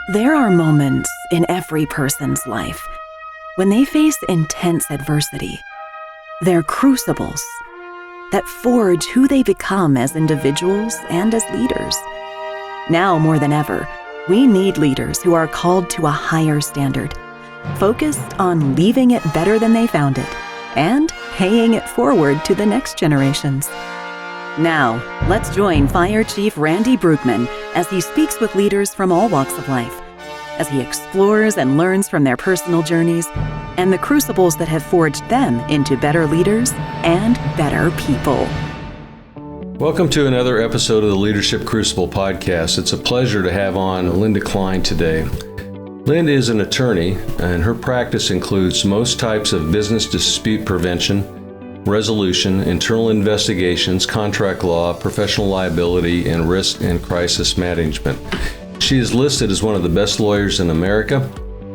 There are moments in every person's life when they face intense adversity. They're crucibles that forge who they become as individuals and as leaders. Now more than ever, we need leaders who are called to a higher standard, focused on leaving it better than they found it, and paying it forward to the next generations. Now, let's join Fire Chief Randy Brugman as he speaks with leaders from all walks of life, as he explores and learns from their personal journeys and the crucibles that have forged them into better leaders and better people. Welcome to another episode of the Leadership Crucible podcast. It's a pleasure to have on Linda Klein today. Linda is an attorney, and her practice includes most types of business dispute prevention, resolution, internal investigations, contract law, professional liability, and risk and crisis management. She is listed as one of the best lawyers in America.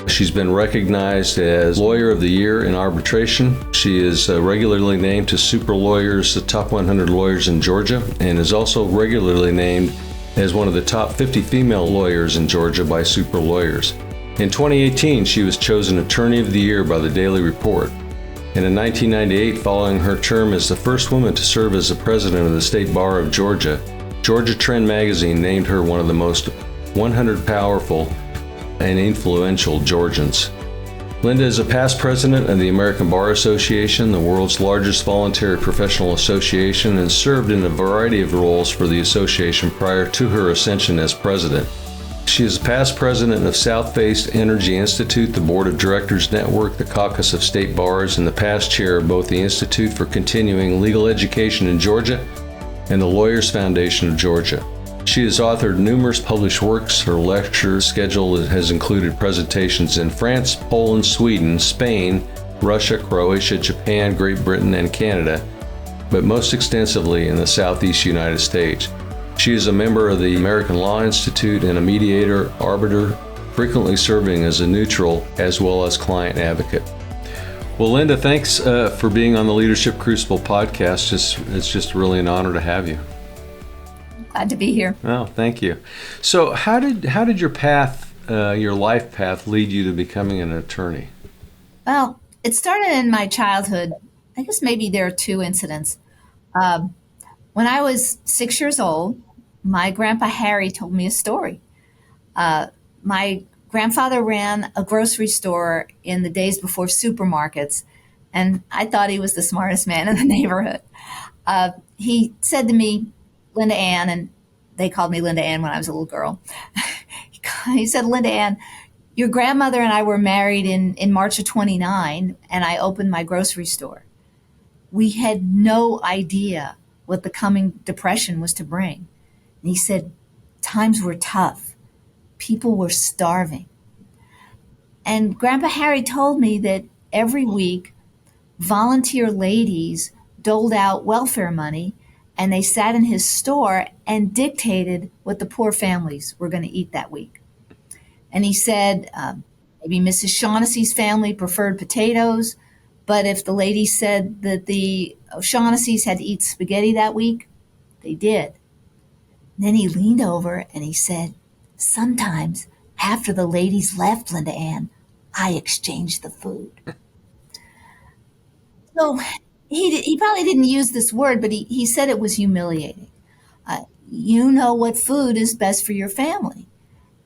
She's been recognized as Lawyer of the Year in arbitration. She is regularly named to Super Lawyers, the top 100 lawyers in Georgia, and is also regularly named as one of the top 50 female lawyers in Georgia by Super Lawyers. In 2018, she was chosen Attorney of the Year by the Daily Report. And in 1998, following her term as the first woman to serve as the president of the State Bar of Georgia, Georgia Trend magazine named her one of the most 100 powerful and influential Georgians. Linda is a past president of the American Bar Association, the world's largest voluntary professional association, and served in a variety of roles for the association prior to her ascension as president. She is past president of South-Based Energy Institute, the Board of Directors Network, the Caucus of State Bars, and the past chair of both the Institute for Continuing Legal Education in Georgia and the Lawyers Foundation of Georgia. She has authored numerous published works. Her lecture schedule has included presentations in France, Poland, Sweden, Spain, Russia, Croatia, Japan, Great Britain, and Canada, but most extensively in the Southeast United States. She is a member of the American Law Institute and a mediator, arbiter, frequently serving as a neutral as well as client advocate. Well, Linda, thanks for being on the Leadership Crucible podcast. It's just really an honor to have you. Glad to be here. Oh, thank you. So how did your path, your life path, lead you to becoming an attorney? Well, it started in my childhood. I guess maybe there are two incidents. When I was 6 years old, my grandpa Harry told me a story. My grandfather ran a grocery store in the days before supermarkets, and I thought he was the smartest man in the neighborhood. He said to me, Linda Ann, and they called me Linda Ann when I was a little girl. He said, Linda Ann, your grandmother and I were married in March of 29, and I opened my grocery store. We had no idea what the coming depression was to bring. And he said, times were tough. People were starving. And Grandpa Harry told me that every week, volunteer ladies doled out welfare money, and they sat in his store and dictated what the poor families were going to eat that week. And he said, maybe Mrs. Shaughnessy's family preferred potatoes, but if the lady said that the O'Shaughnessy's had to eat spaghetti that week, they did. And then he leaned over and he said, sometimes after the ladies left, Linda Ann, I exchanged the food. So he probably didn't use this word, but he said it was humiliating. You know what food is best for your family,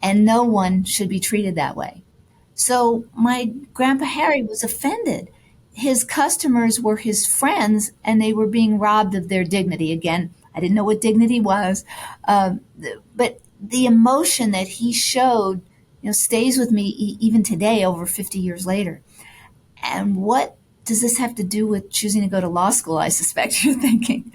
and no one should be treated that way. So my Grandpa Harry was offended. His customers were his friends, and they were being robbed of their dignity. Again, I didn't know what dignity was, but the emotion that he showed, stays with me even today, over 50 years later. And what does this have to do with choosing to go to law school, I suspect you're thinking.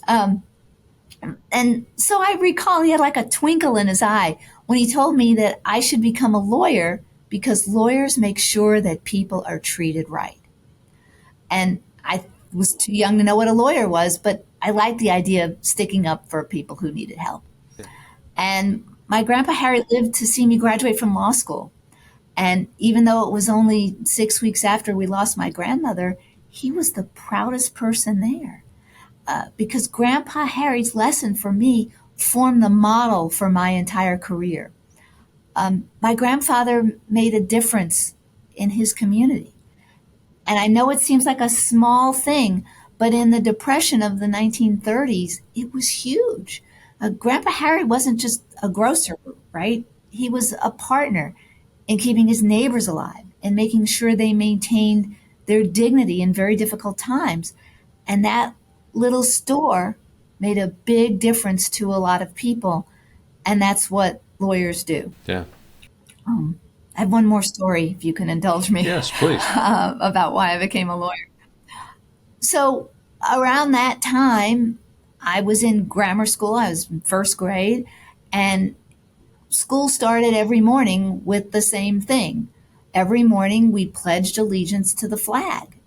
And so I recall he had like a twinkle in his eye when he told me that I should become a lawyer because lawyers make sure that people are treated right. And I was too young to know what a lawyer was, but I liked the idea of sticking up for people who needed help. Yeah. And my Grandpa Harry lived to see me graduate from law school. And even though it was only 6 weeks after we lost my grandmother, he was the proudest person there. Because Grandpa Harry's lesson for me formed the model for my entire career. My grandfather made a difference in his community. And I know it seems like a small thing, but in the Depression of the 1930s, it was huge. Grandpa Harry wasn't just a grocer, right? He was a partner in keeping his neighbors alive and making sure they maintained their dignity in very difficult times. And that little store made a big difference to a lot of people. And that's what lawyers do. Yeah. I have one more story, if you can indulge me, Yes, please. about why I became a lawyer. So around that time, I was in grammar school. I was in first grade, and school started every morning with the same thing. Every morning, we pledged allegiance to the flag,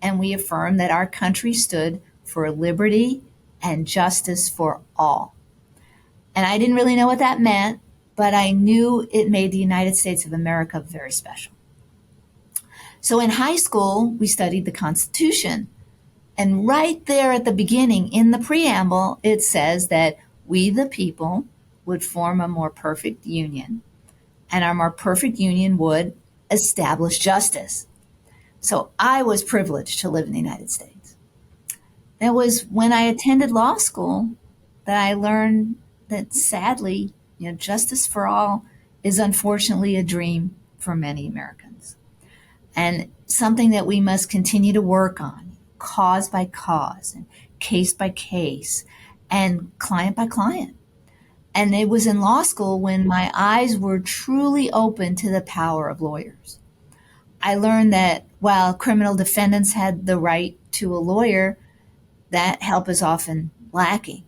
and we affirmed that our country stood for liberty and justice for all. And I didn't really know what that meant, but I knew it made the United States of America very special. So in high school, we studied the Constitution. And right there at the beginning, in the preamble, it says that we, the people, would form a more perfect union. And our more perfect union would establish justice. So I was privileged to live in the United States. It was when I attended law school that I learned that sadly, justice for all is unfortunately a dream for many Americans, and something that we must continue to work on, cause by cause and case by case and client by client. And it was in law school when my eyes were truly open to the power of lawyers. I learned that while criminal defendants had the right to a lawyer, that help is often lacking.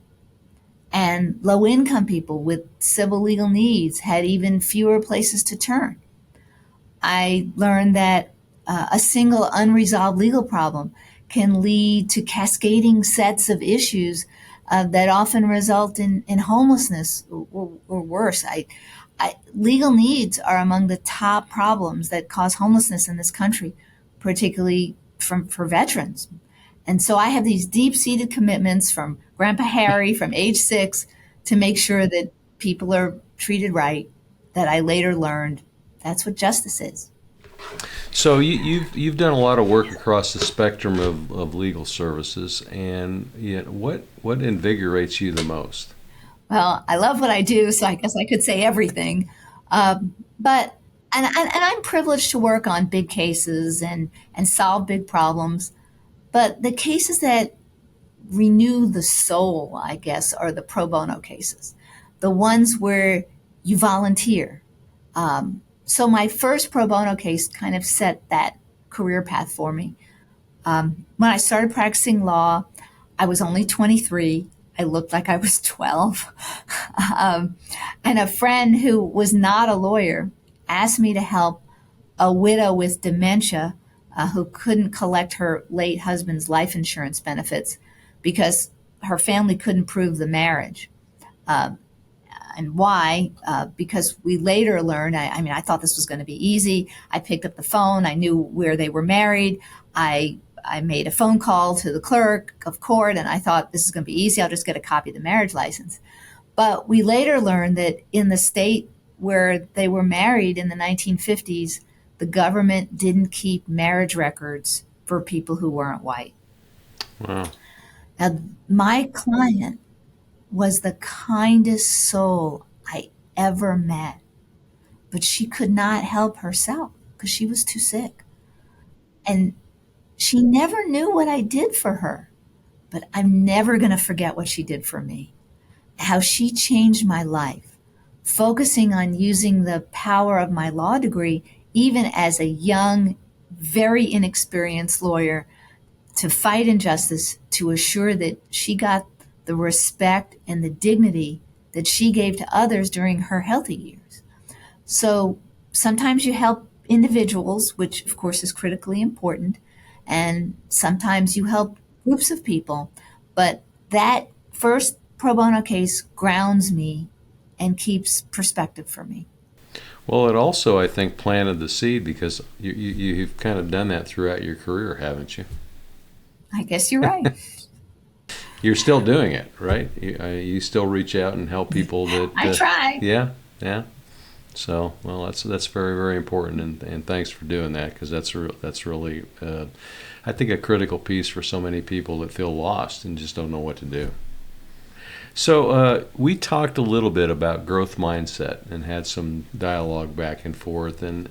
And low-income people with civil legal needs had even fewer places to turn. I learned that a single unresolved legal problem can lead to cascading sets of issues that often result in homelessness or worse. Legal needs are among the top problems that cause homelessness in this country, particularly for veterans. And so I have these deep-seated commitments from Grandpa Harry from age 6 to make sure that people are treated right, that I later learned that's what justice is. So you've done a lot of work across the spectrum of legal services, and what invigorates you the most? Well, I love what I do, so I guess I could say everything. But I'm privileged to work on big cases and solve big problems. But the cases that renew the soul, I guess, are the pro bono cases, the ones where you volunteer. So my first pro bono case kind of set that career path for me. When I started practicing law, I was only 23. I looked like I was 12. And a friend who was not a lawyer asked me to help a widow with dementia who couldn't collect her late husband's life insurance benefits because her family couldn't prove the marriage. And why? Because we later learned, I thought this was going to be easy. I picked up the phone. I knew where they were married. I made a phone call to the clerk of court, and I thought this is going to be easy. I'll just get a copy of the marriage license. But we later learned that in the state where they were married in the 1950s, the government didn't keep marriage records for people who weren't white. Wow. Now, my client was the kindest soul I ever met, but she could not help herself because she was too sick. And she never knew what I did for her, but I'm never going to forget what she did for me, how she changed my life, focusing on using the power of my law degree, even as a young, very inexperienced lawyer, to fight injustice, to assure that she got the respect and the dignity that she gave to others during her healthy years. So sometimes you help individuals, which of course is critically important, and sometimes you help groups of people. But that first pro bono case grounds me and keeps perspective for me. Well, it also, I think, planted the seed because you've kind of done that throughout your career, haven't you? I guess you're right. You're still doing it, right? You still reach out and help people that... I try. Yeah, yeah. So, well, that's very, very important, and thanks for doing that, because that's really, I think, a critical piece for so many people that feel lost and just don't know what to do. So we talked a little bit about growth mindset and had some dialogue back and forth. And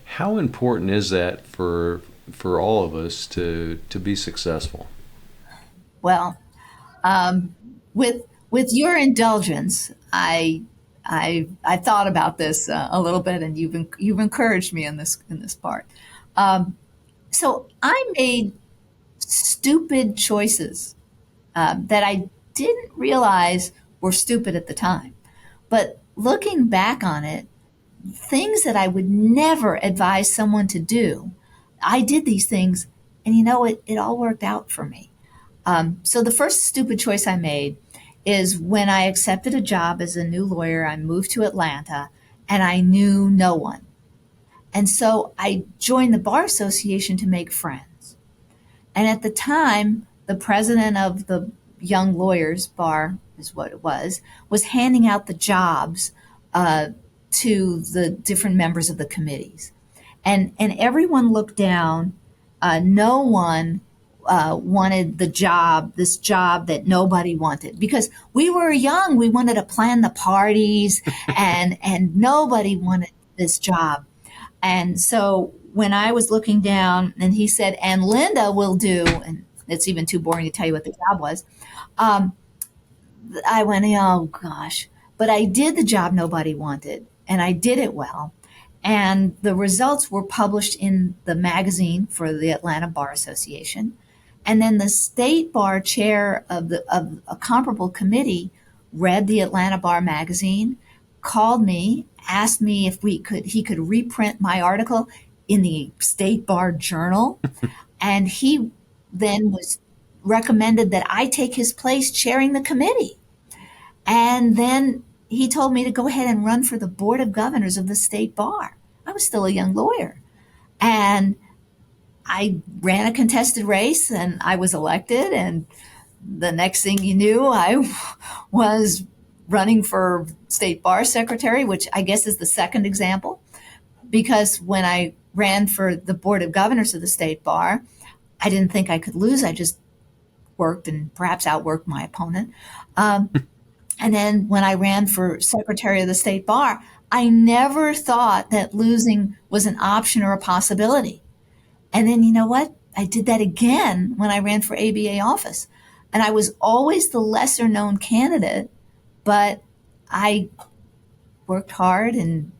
how important is that for all of us to be successful? Well, with your indulgence, I thought about this a little bit, and you've encouraged me in this part. So I made stupid choices that I didn't realize were stupid at the time. But looking back on it, things that I would never advise someone to do, I did these things, and it all worked out for me. So the first stupid choice I made is when I accepted a job as a new lawyer. I moved to Atlanta, and I knew no one. And so I joined the Bar Association to make friends. And at the time, the president of the Young Lawyers Bar, is what it was handing out the jobs to the different members of the committees. And everyone looked down. No one wanted this job that nobody wanted, because we were young. We wanted to plan the parties, and nobody wanted this job. And so when I was looking down, and he said, and Linda will do, and it's even too boring to tell you what the job was, I went, oh gosh. But I did the job nobody wanted, and I did it well. And the results were published in the magazine for the Atlanta Bar Association. And then the state bar chair of a comparable committee read the Atlanta Bar magazine, called me, asked me if he could reprint my article in the State Bar Journal. And he then was recommended that I take his place chairing the committee. And then he told me to go ahead and run for the board of governors of the state bar. I was still a young lawyer. And I ran a contested race, and I was elected. And the next thing you knew, I was running for state bar secretary, which I guess is the second example, because when I ran for the board of governors of the state bar, I didn't think I could lose. I just worked and perhaps outworked my opponent. And then when I ran for secretary of the state bar, I never thought that losing was an option or a possibility. And then you know what? I did that again when I ran for ABA office. And I was always the lesser known candidate, but I worked hard and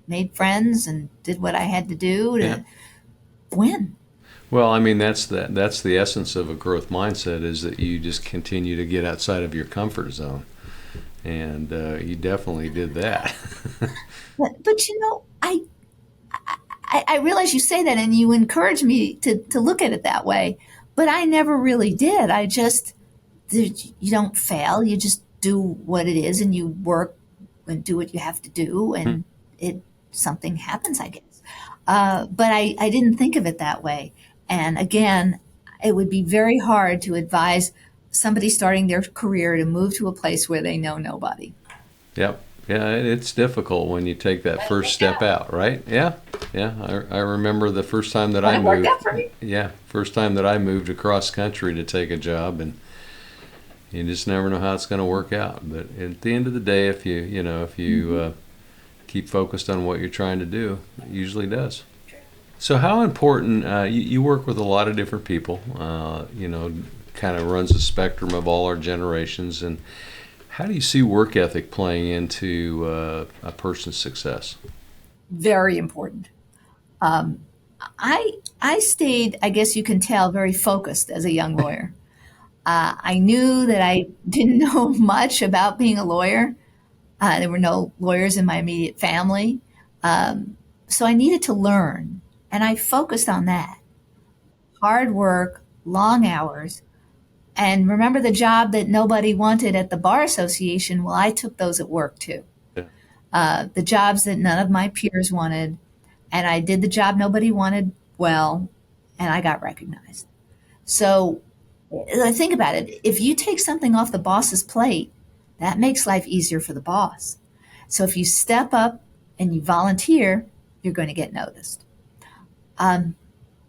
made friends and did what I had to do to win. Well, I mean, that's the essence of a growth mindset, is that you just continue to get outside of your comfort zone. And you definitely did that. But I realize you say that, and you encourage me to look at it that way, but I never really did. You don't fail. You just do what it is, and you work and do what you have to do, and something happens, I guess. But I didn't think of it that way. And again, it would be very hard to advise somebody starting their career to move to a place where they know nobody. Yep. Yeah, it's difficult when you take that first step out, right? Yeah. I remember the first time that I moved. First time that I moved across country to take a job, and you just never know how it's going to work out. But at the end of the day, if you keep focused on what you're trying to do, it usually does. So how important, you work with a lot of different people, kind of runs the spectrum of all our generations. And how do you see work ethic playing into a person's success? Very important. I stayed, I guess you can tell, very focused as a young lawyer. I knew that I didn't know much about being a lawyer. There were no lawyers in my immediate family. So I needed to learn, and I focused on that. Hard work, long hours, and remember the job that nobody wanted at the Bar Association? Well, I took those at work too. The jobs that none of my peers wanted, and I did the job nobody wanted well, and I got recognized. So think about it. If you take something off the boss's plate, that makes life easier for the boss. So if you step up and you volunteer, you're going to get noticed. But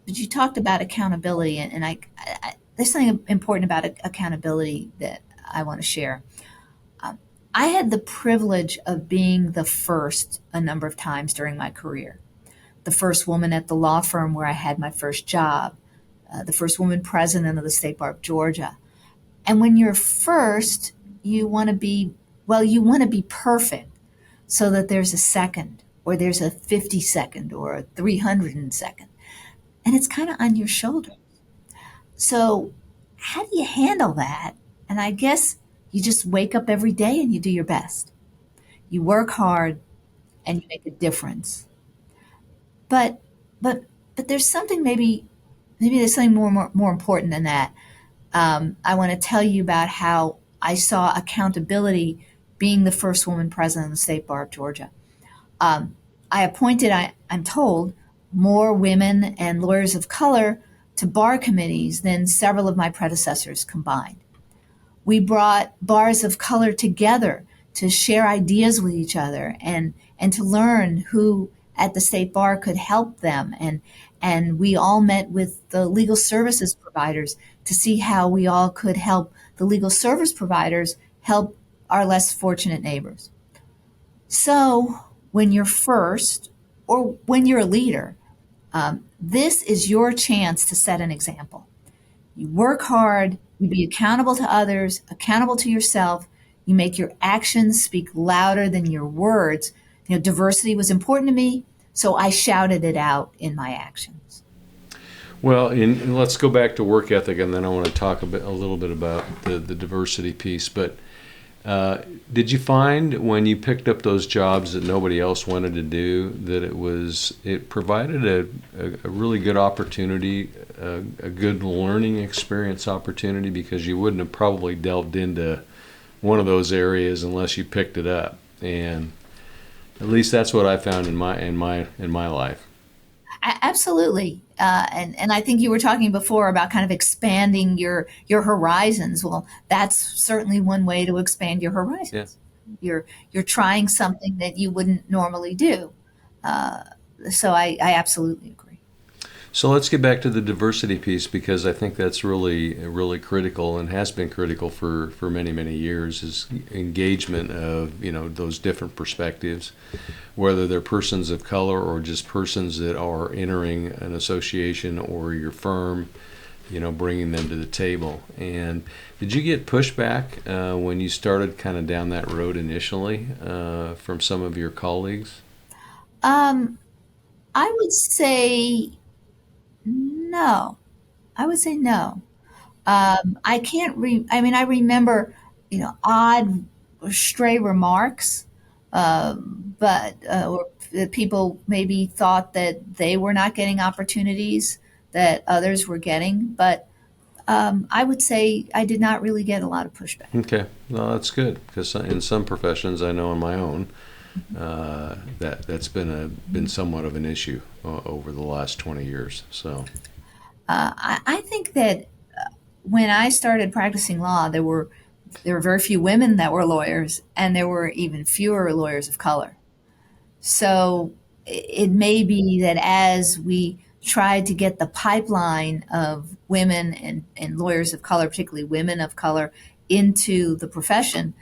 you talked about accountability, and there's something important about accountability that I want to share. I had the privilege of being the first a number of times during my career. The first woman at the law firm where I had my first job, the first woman president of the State Bar of Georgia. And when you're first, you want to be perfect so that there's a second, or there's a 52nd, or a 302nd. And it's kind of on your shoulders. So how do you handle that? And I guess you just wake up every day and you do your best. You work hard and you make a difference. But but but there's something, maybe there's something more important than that. I want to tell you about how I saw accountability being the first woman president of the State Bar of Georgia. I appointed, I'm told, more women and lawyers of color to bar committees than several of my predecessors combined. We brought bars of color together to share ideas with each other and to learn who at the state bar could help them. And we all met with the legal services providers to see how we all could help the legal service providers help our less fortunate neighbors. So when you're first, or when you're a leader, this is your chance to set an example. You work hard, you be accountable to others, accountable to yourself, you make your actions speak louder than your words. Diversity was important to me, so I shouted it out in my actions. Well, and let's go back to work ethic, and then I want to talk a little bit about the diversity piece. But did you find when you picked up those jobs that nobody else wanted to do that it provided a really good opportunity, a good learning experience opportunity, because you wouldn't have probably delved into one of those areas unless you picked it up? And at least that's what I found in my life. Absolutely. And I think you were talking before about kind of expanding your horizons. Well, that's certainly one way to expand your horizons. Yeah. You're trying something that you wouldn't normally do. So I absolutely agree. So let's get back to the diversity piece, because I think that's really, really critical, and has been critical for many, many years, is engagement of, those different perspectives, whether they're persons of color or just persons that are entering an association or your firm, bringing them to the table. And did you get pushback when you started kind of down that road initially from some of your colleagues? I would say no. I would say no. I can't I remember, odd or stray remarks, or that people maybe thought that they were not getting opportunities that others were getting. But I would say I did not really get a lot of pushback. Okay. Well, that's good, because in some professions, I know in my own, that's been somewhat of an issue over the last 20 years. So I think that when I started practicing law, there were very few women that were lawyers, and there were even fewer lawyers of color. So it may be that as we tried to get the pipeline of women and lawyers of color, particularly women of color, into the profession,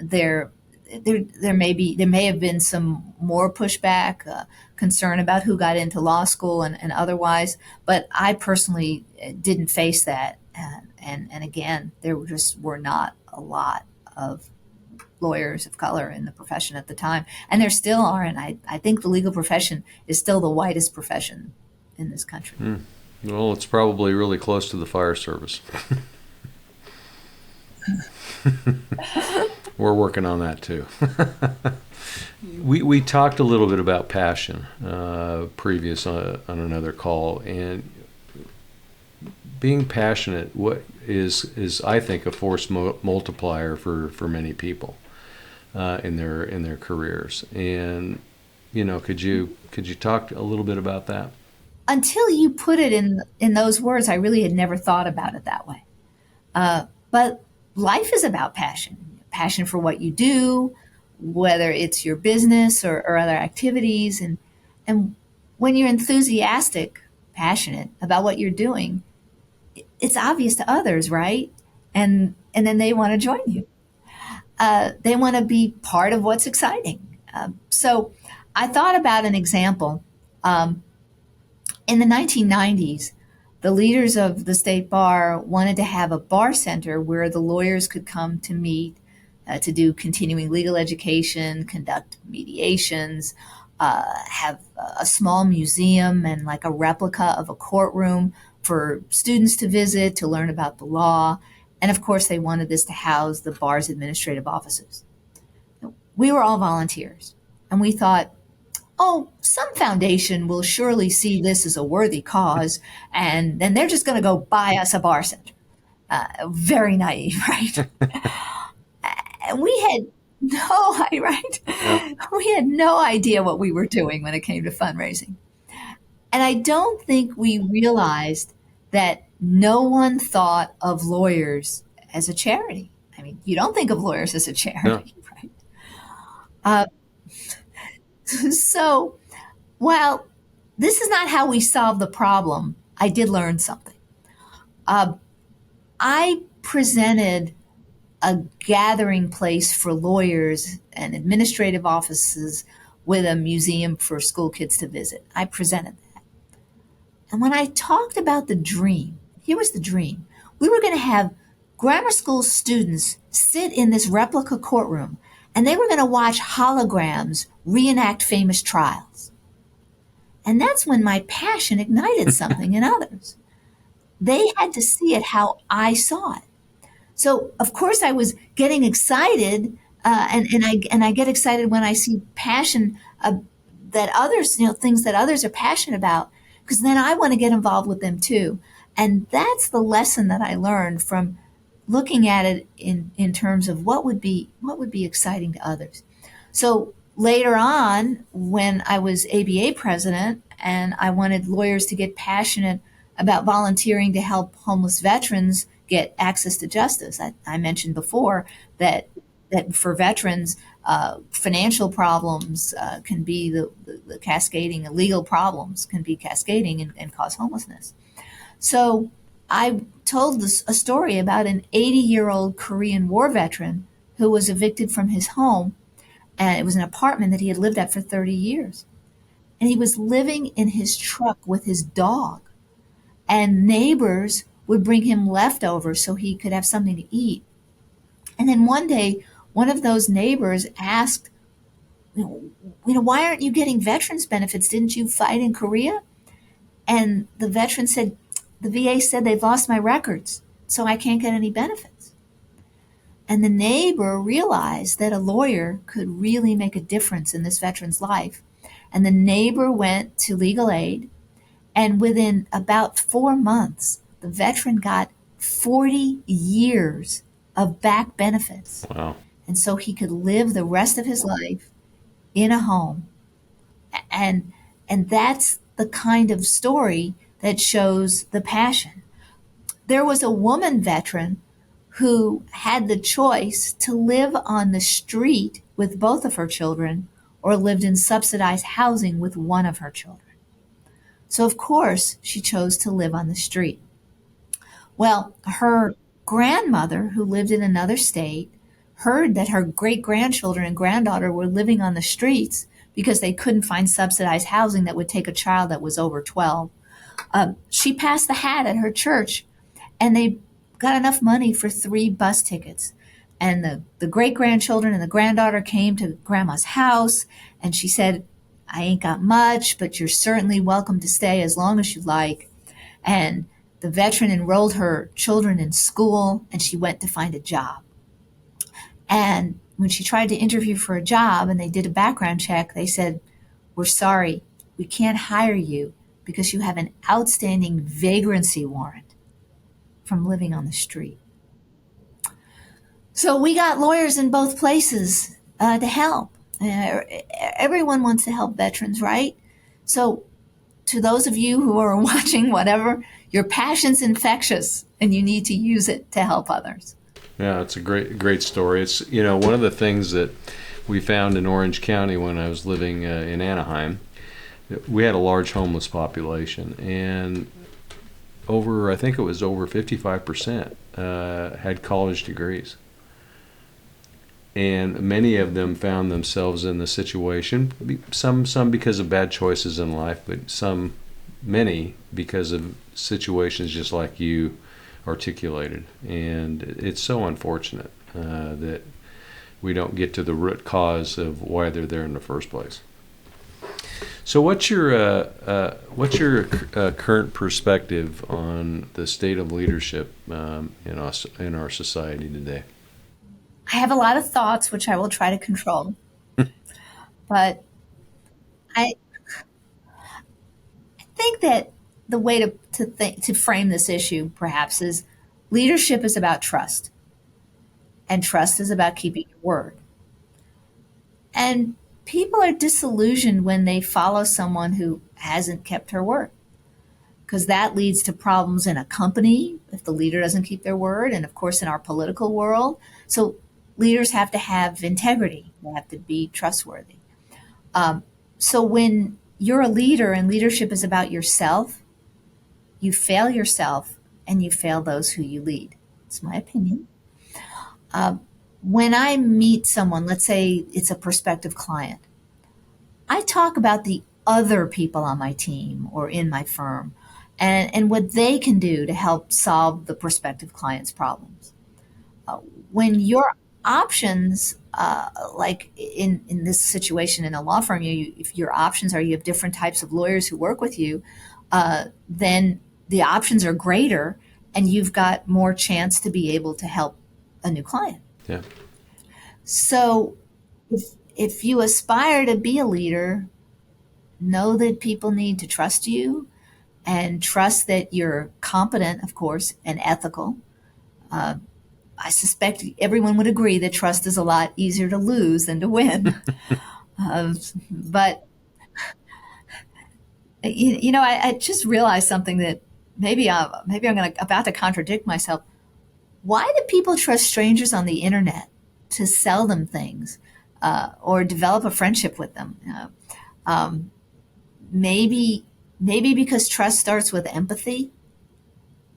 there may have been some more pushback, concern about who got into law school and otherwise. But I personally didn't face that. And again, there were not a lot of lawyers of color in the profession at the time. And there still aren't. I think the legal profession is still the whitest profession in this country. Well, it's probably really close to the fire service. We're working on that too. We talked a little bit about passion previous on another call, and being passionate is I think a force multiplier for many people in their careers. And could you talk a little bit about that? Until you put it in those words, I really had never thought about it that way. But life is about passion for what you do, whether it's your business or other activities. And when you're enthusiastic, passionate about what you're doing, it's obvious to others, right? And then they want to join you. They want to be part of what's exciting. So I thought about an example. In the 1990s, the leaders of the state bar wanted to have a bar center where the lawyers could come to meet, to do continuing legal education, conduct mediations, have a small museum and like a replica of a courtroom for students to visit to learn about the law. And of course, they wanted this to house the bar's administrative offices. We were all volunteers, and we thought, oh, some foundation will surely see this as a worthy cause, and then they're just going to go buy us a bar center. Very naive, right? And we had we had no idea what we were doing when it came to fundraising. And I don't think we realized that no one thought of lawyers as a charity. I mean, you don't think of lawyers as a charity, right? So while this is not how we solve the problem, I did learn something. I presented a gathering place for lawyers and administrative offices with a museum for school kids to visit. I presented that. And when I talked about the dream, here was the dream. We were going to have grammar school students sit in this replica courtroom, and they were going to watch holograms reenact famous trials. And that's when my passion ignited something in others. They had to see it how I saw it. So, of course, I was getting excited, and I get excited when I see passion that others, things that others are passionate about, because then I want to get involved with them too. And that's the lesson that I learned from looking at it in terms of what would be exciting to others. So later on, when I was ABA president and I wanted lawyers to get passionate about volunteering to help homeless veterans get access to justice, I mentioned before that for veterans, financial problems can be the cascading, legal problems can be cascading and cause homelessness. So I told a story about an 80-year-old Korean War veteran who was evicted from his home, and it was an apartment that he had lived at for 30 years. And he was living in his truck with his dog, and neighbors would bring him leftovers so he could have something to eat. And then one day, one of those neighbors asked, why aren't you getting veterans benefits? Didn't you fight in Korea? And the veteran said, the VA said they've lost my records, so I can't get any benefits. And the neighbor realized that a lawyer could really make a difference in this veteran's life. And the neighbor went to legal aid, and within about 4 months, the veteran got 40 years of back benefits. Wow. And so he could live the rest of his life in a home. And that's the kind of story that shows the passion. There was a woman veteran who had the choice to live on the street with both of her children or lived in subsidized housing with one of her children. So of course, she chose to live on the street. Well, her grandmother, who lived in another state, heard that her great-grandchildren and granddaughter were living on the streets because they couldn't find subsidized housing that would take a child that was over 12. She passed the hat at her church, and they got enough money for 3 bus tickets. And the great-grandchildren and the granddaughter came to Grandma's house, and she said, I ain't got much, but you're certainly welcome to stay as long as you like. And the veteran enrolled her children in school, and she went to find a job. And when she tried to interview for a job and they did a background check, they said, we're sorry, we can't hire you because you have an outstanding vagrancy warrant from living on the street. So we got lawyers in both places to help. Everyone wants to help veterans, right? So to those of you who are watching, whatever, your passion's infectious and you need to use it to help others. Yeah, it's a great story. It's, one of the things that we found in Orange County when I was living in Anaheim. We had a large homeless population, and I think it was over 55% had college degrees. And many of them found themselves in the situation, some because of bad choices in life, but many because of situations just like you articulated. And it's so unfortunate that we don't get to the root cause of why they're there in the first place. So what's your current perspective on the state of leadership in our society today? I have a lot of thoughts, which I will try to control. But I think that the way to frame this issue, perhaps, is leadership is about trust, and trust is about keeping your word. And people are disillusioned when they follow someone who hasn't kept her word, because that leads to problems in a company if the leader doesn't keep their word, and of course in our political world. So leaders have to have integrity. They have to be trustworthy. So when you're a leader and leadership is about yourself, you fail yourself and you fail those who you lead. It's my opinion. When I meet someone, let's say it's a prospective client, I talk about the other people on my team or in my firm and what they can do to help solve the prospective client's problems. When your options, like in this situation in a law firm, if your options are you have different types of lawyers who work with you, then the options are greater and you've got more chance to be able to help a new client. Yeah. So if you aspire to be a leader, know that people need to trust you and trust that you're competent, of course, and ethical. I suspect everyone would agree that trust is a lot easier to lose than to win. But I just realized something that maybe I'm about to contradict myself. Why do people trust strangers on the internet to sell them things or develop a friendship with them? Maybe because trust starts with empathy.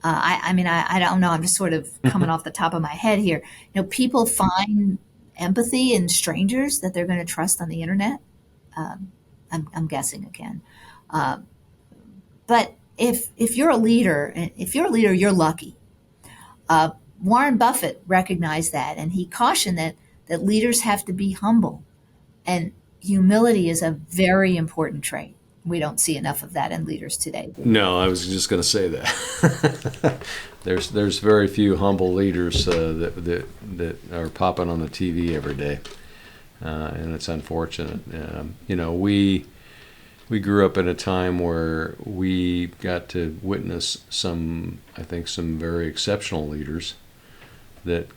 I don't know. I'm just sort of coming off the top of my head here. People find empathy in strangers that they're going to trust on the internet. I'm guessing again. But if you're a leader, you're lucky. Warren Buffett recognized that, and he cautioned that leaders have to be humble, and humility is a very important trait. We don't see enough of that in leaders today. No, I was just going to say that. There's very few humble leaders that are popping on the TV every day, and it's unfortunate. We grew up in a time where we got to witness some very exceptional leaders that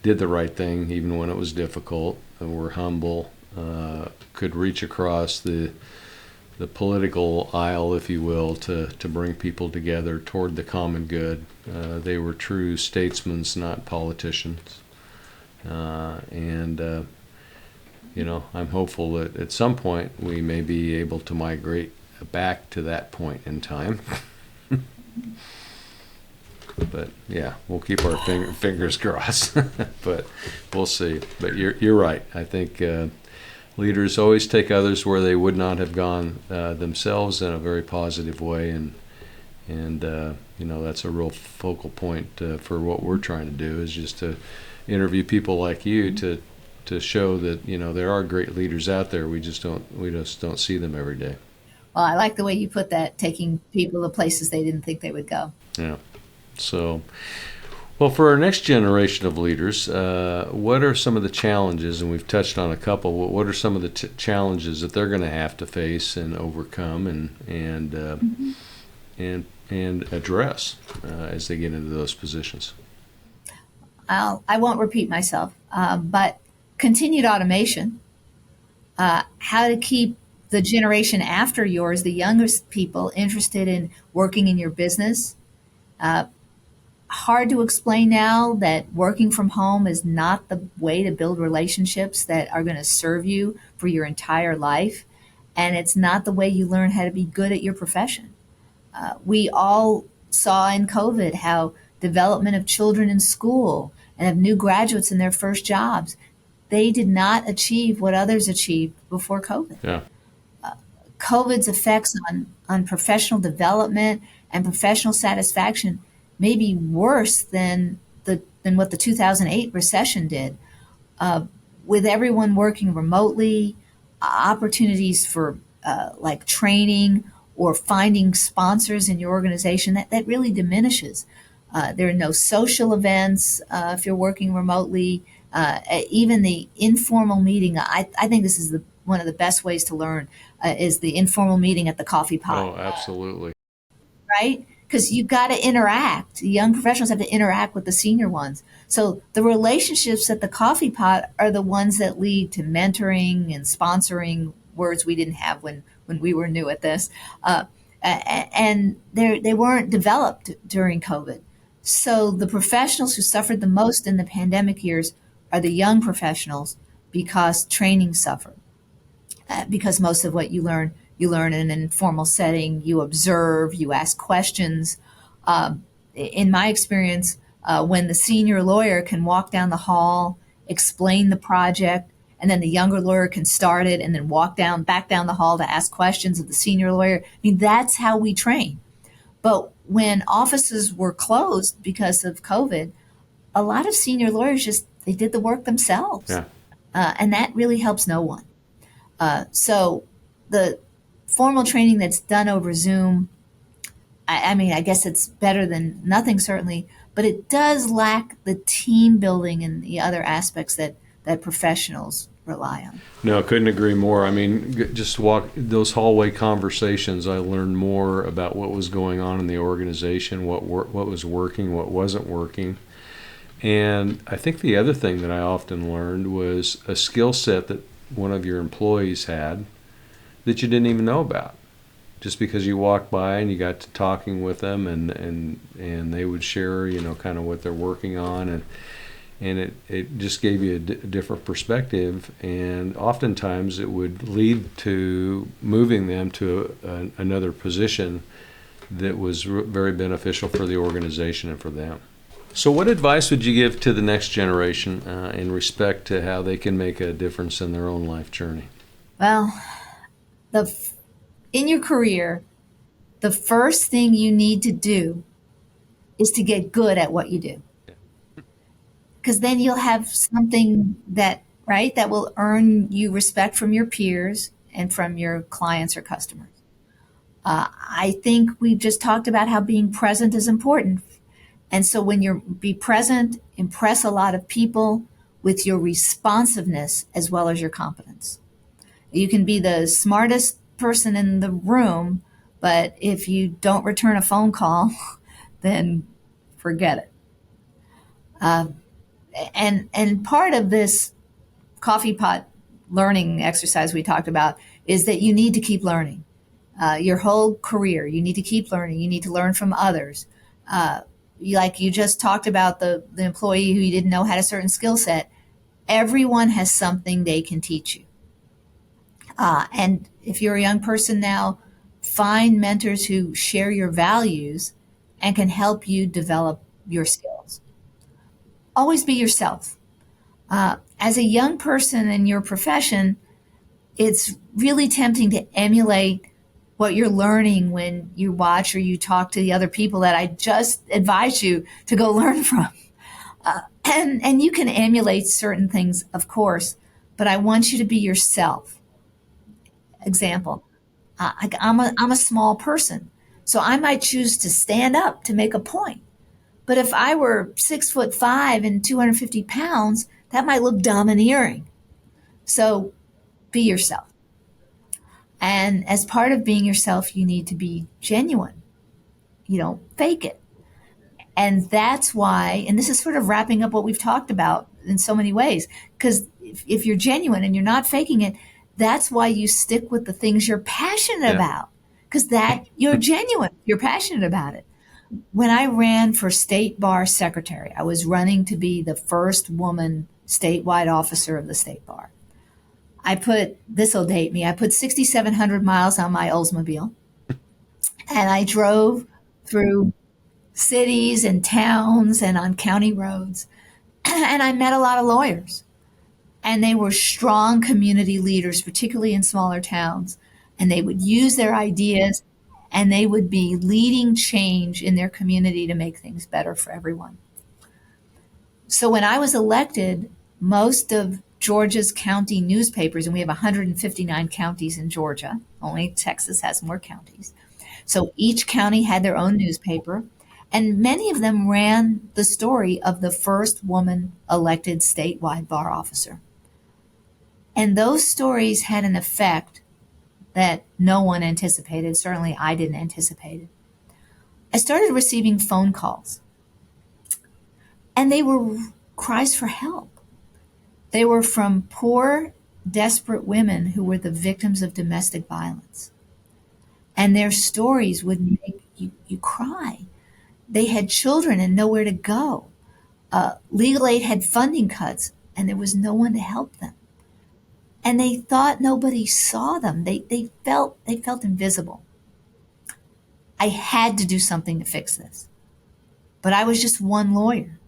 did the right thing even when it was difficult, and were humble, could reach across the political aisle, if you will, to bring people together toward the common good. They were true statesmen, not politicians. I'm hopeful that at some point we may be able to migrate back to that point in time. But yeah, we'll keep our fingers crossed. But we'll see. But you're right. I think leaders always take others where they would not have gone themselves in a very positive way, and that's a real focal point for what we're trying to do, is just to interview people like you to show that there are great leaders out there. We just don't see them every day. Well, I like the way you put that, taking people to places they didn't think they would go. Yeah. So, well, for our next generation of leaders, what are some of the challenges, and we've touched on a couple, what are some of the challenges that they're going to have to face and overcome and address as they get into those positions? I won't repeat myself, but continued automation, how to keep the generation after yours, the youngest people, interested in working in your business, hard to explain now that working from home is not the way to build relationships that are going to serve you for your entire life. And it's not the way you learn how to be good at your profession. We all saw in COVID how development of children in school and of new graduates in their first jobs, they did not achieve what others achieved before COVID. Yeah. COVID's effects on professional development and professional satisfaction may be worse than what the 2008 recession did. With everyone working remotely, opportunities for like training or finding sponsors in your organization, that really diminishes. There are no social events if you're working remotely. Even the informal meeting, I think this is one of the best ways to learn is the informal meeting at the coffee pot. Oh, absolutely. Right? Because you got to interact. The young professionals have to interact with the senior ones. So the relationships at the coffee pot are the ones that lead to mentoring and sponsoring, words we didn't have when we were new at this. And they weren't developed during COVID. So the professionals who suffered the most in the pandemic years are the young professionals because training suffered. Because most of what you learn in an informal setting. You observe, you ask questions. In my experience, when the senior lawyer can walk down the hall, explain the project, and then the younger lawyer can start it and then walk back down the hall to ask questions of the senior lawyer. I mean, that's how we train. But when offices were closed because of COVID, a lot of senior lawyers they did the work themselves. Yeah. And that really helps no one. So the formal training that's done over Zoom, I mean, I guess it's better than nothing, certainly, but it does lack the team building and the other aspects that professionals rely on. No, couldn't agree more. I mean, just walk those hallway conversations. I learned more about what was going on in the organization, what was working, what wasn't working. And I think the other thing that I often learned was a skill set that one of your employees had that you didn't even know about, just because you walked by and you got to talking with them and they would share, kind of what they're working on, and it just gave you a different perspective, and oftentimes it would lead to moving them to another position that was very beneficial for the organization and for them. So what advice would you give to the next generation in respect to how they can make a difference in their own life journey? Well, in your career, the first thing you need to do is to get good at what you do. Because then you'll have something that will earn you respect from your peers and from your clients or customers. I think we've just talked about how being present is important. And so when be present, impress a lot of people with your responsiveness as well as your competence. You can be the smartest person in the room, but if you don't return a phone call, then forget it. And part of this coffee pot learning exercise we talked about is that you need to keep learning. Your whole career, you need to keep learning. You need to learn from others. Like you just talked about the employee who didn't know had a certain skill set. Everyone has something they can teach you. And if you're a young person now, find mentors who share your values and can help you develop your skills. Always be yourself. As a young person in your profession, it's really tempting to emulate what you're learning when you watch or you talk to the other people that I just advised you to go learn from. And you can emulate certain things, of course, but I want you to be yourself. Example, I'm a small person, so I might choose to stand up to make a point. But if I were 6'5" and 250 pounds, that might look domineering. So be yourself. And as part of being yourself, you need to be genuine. You don't fake it. And that's why, and this is sort of wrapping up what we've talked about in so many ways, because if you're genuine and you're not faking it, that's why you stick with the things you're passionate about, because that you're genuine, you're passionate about it. When I ran for state bar secretary, I was running to be the first woman statewide officer of the state bar. This'll date me, I put 6,700 miles on my Oldsmobile, and I drove through cities and towns and on county roads. And I met a lot of lawyers, and they were strong community leaders, particularly in smaller towns. And they would use their ideas, and they would be leading change in their community to make things better for everyone. So when I was elected, most of Georgia's county newspapers, and we have 159 counties in Georgia, only Texas has more counties. So each county had their own newspaper, and many of them ran the story of the first woman elected statewide bar officer. And those stories had an effect that no one anticipated. Certainly I didn't anticipate it. I started receiving phone calls, and they were cries for help. They were from poor, desperate women who were the victims of domestic violence. And their stories would make you cry. They had children and nowhere to go. Legal aid had funding cuts, and there was no one to help them. And they thought nobody saw them. They felt invisible. I had to do something to fix this. But I was just one lawyer,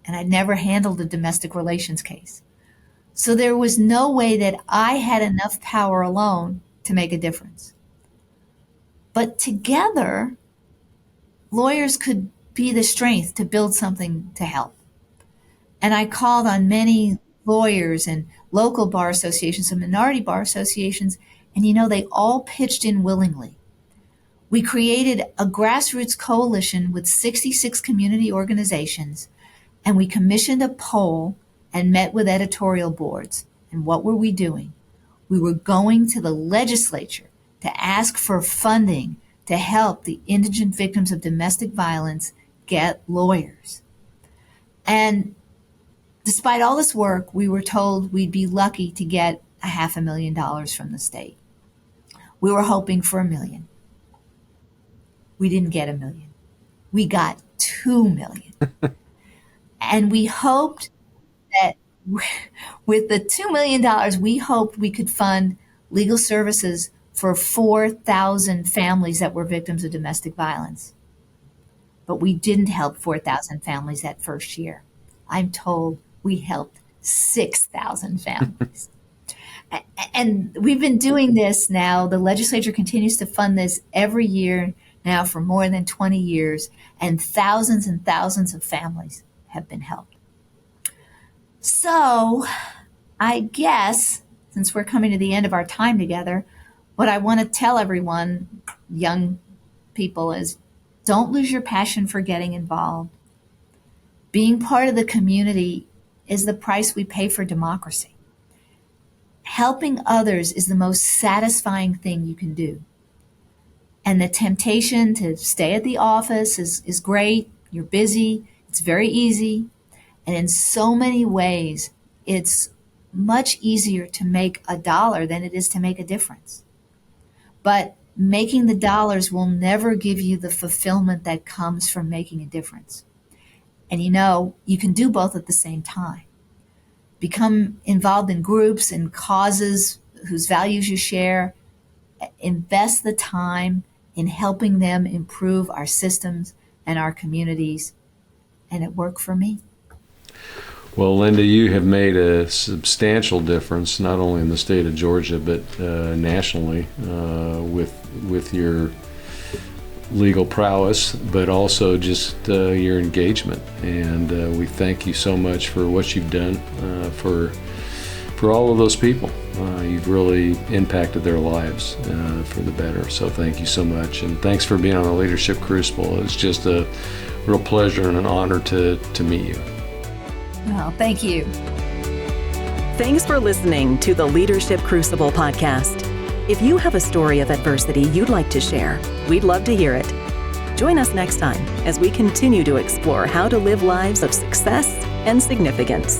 and I'd never handled a domestic relations case. So there was no way that I had enough power alone to make a difference. But together, lawyers could be the strength to build something to help. And I called on many lawyers and local bar associations and minority bar associations, and they all pitched in willingly. We created a grassroots coalition with 66 community organizations, and we commissioned a poll and met with editorial boards. And what were we doing? We were going to the legislature to ask for funding to help the indigent victims of domestic violence get lawyers. And despite all this work, we were told we'd be lucky to get $500,000 from the state. We were hoping for $1 million. We didn't get $1 million. We got $2 million. And we hoped that with the $2 million, we hoped we could fund legal services for 4,000 families that were victims of domestic violence. But we didn't help 4,000 families that first year. I'm told we helped 6,000 families. And we've been doing this now. The legislature continues to fund this every year now for more than 20 years, and thousands of families have been helped. So I guess, since we're coming to the end of our time together, what I want to tell everyone, young people, is don't lose your passion for getting involved. Being part of the community is the price we pay for democracy. Helping others is the most satisfying thing you can do. And the temptation to stay at the office is great. You're busy. It's very easy. And in so many ways, it's much easier to make $1 than it is to make a difference. But making the dollars will never give you the fulfillment that comes from making a difference. And you can do both at the same time. Become involved in groups and causes whose values you share. Invest the time in helping them improve our systems and our communities. And it worked for me. Well, Linda, you have made a substantial difference, not only in the state of Georgia, but nationally with your legal prowess, but also just your engagement. And we thank you so much for what you've done for all of those people. You've really impacted their lives for the better. So thank you so much. And thanks for being on the Leadership Crucible. It's just a real pleasure and an honor to meet you. Well, thank you. Thanks for listening to the Leadership Crucible podcast. If you have a story of adversity you'd like to share, we'd love to hear it. Join us next time as we continue to explore how to live lives of success and significance.